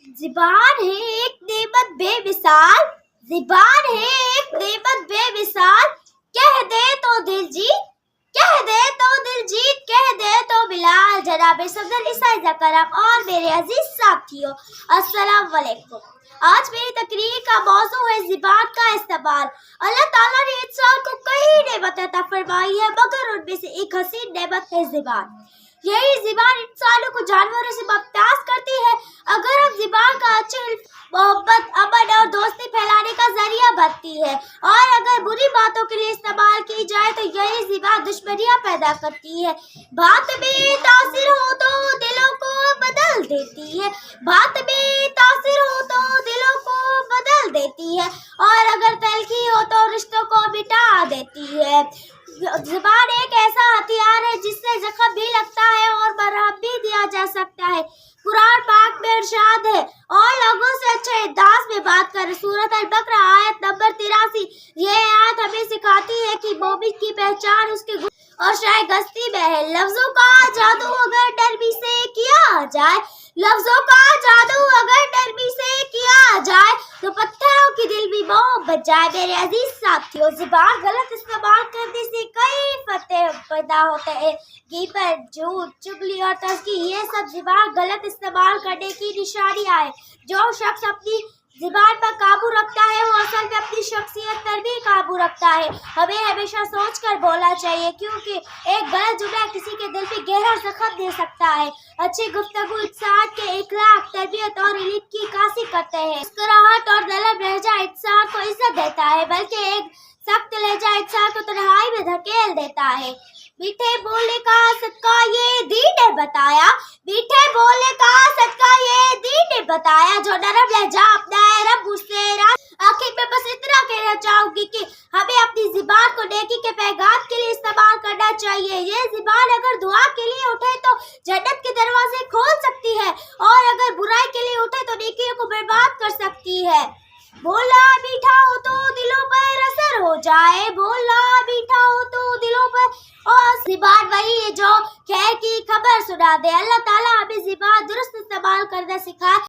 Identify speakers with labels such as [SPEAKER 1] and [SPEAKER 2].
[SPEAKER 1] زبان ہے ایک نعمت بے مثال، زبان ہے ایک نعمت بے مثال، کہہ دے تو دل جیت، کہہ دے تو دل جیت، کہہ دے تو بلال۔ جناب صدر عیسیٰ کرم اور میرے عزیز ساتھیوں، السلام علیکم۔ آج میری تقریر کا موضوع ہے زبان کا استعمال۔ اللہ تعالیٰ نے انسان کو کئی نعمتیں عطا فرمائی ہے، مگر ان میں سے ایک حسین نعمت ہے زبان۔ یہی زبان انسانوں کو جانوروں سے ممتاز کرتی ہے۔ اگر ہم زبان کا اچھے محبت، امن اور دوستی پھیلانے کا ذریعہ بنتی ہے، اور اگر بری باتوں کے لیے استعمال کی جائے تو یہی زبان دشمنیاں پیدا کرتی ہے۔ بات میں تاثیر ہو تو دلوں کو بدل دیتی ہے، بات میں تاثیر ہو تو دلوں کو بدل دیتی ہے، اور اگر تلخی ہو تو رشتوں کو مٹا دیتی ہے۔ زبان ایک ایسا ہتھیار ہے جس سے زخم بھی لگتا ہے اور مرہم بھی دیا جا سکتا ہے۔ قرآن پاک میں ارشاد ہے، اور لوگوں سے اچھے انداز میں بات کریں۔ سورۃ البقرہ آیت نمبر 83۔ یہ آیت ہمیں سکھاتی ہے کہ مومن کی پہچان اس کے اور شائستگی میں ہے۔ لفظوں کا جادو اگر نرمی سے کیا جائے، لفظوں کا جادو اگر نرمی سے کیا جائے تو پتھروں کی دل بھی موم بن جائے۔ میرے عزیز ساتھیوں، زبان غلط استعمال کرنے سے کئی فتح پیدا ہوتے ہیں۔ غیبت، جھوٹ، چغلی اور تذکیر، یہ سب زبان غلط استعمال کرنے کی نشانیاں ہیں۔ جو شخص اپنی زبان پر قابو رکھتا ہے وہ اصل میں اپنی شخصیت پر بھی قابو رکھتا ہے۔ ہمیں ہمیشہ سوچ کر بولنا چاہیے، کیونکہ ایک غلط جملہ کسی کے دل پہ گہرا زخم دے سکتا ہے۔ اچھی گفتگو انسان کے اخلاق، تربیت اور علم کی عکاسی کرتے ہیں۔ مسکراہٹ اور نرم لہجہ انسان کو عزت دیتا ہے، بلکہ ایک سخت لہجہ انسان کو تنہائی میں دھکیل دیتا ہے۔ میٹھے بولنے کا صدقہ یہ دین نے بتایا، میٹھے بولنے کا صدقہ یہ دین نے بتایا۔ جو نرم لہجہ اپنائے رب اس سے آخر میں بس اتنا کہنا چاہوں گی کہ ہمیں اپنی زبان کو نیکی کے پیغام کے لیے استعمال کرنا چاہیے۔ یہ زبان اگر دعا کے لیے اٹھے تو جنت کے دروازے کھول سکتی ہے، اور اگر برائی کے لیے اٹھے تو نیکیوں کو برباد کر سکتی ہے۔ بولنا میٹھا ہو تو دلوں پر اثر ہو جائے، بولنا میٹھا ہو تو دلوں پر، اور زبان وہی ہے جو خیر کی خبر سنا دے۔ اللہ تعالیٰ ہمیں زبان درست استعمال کرنا سکھائے۔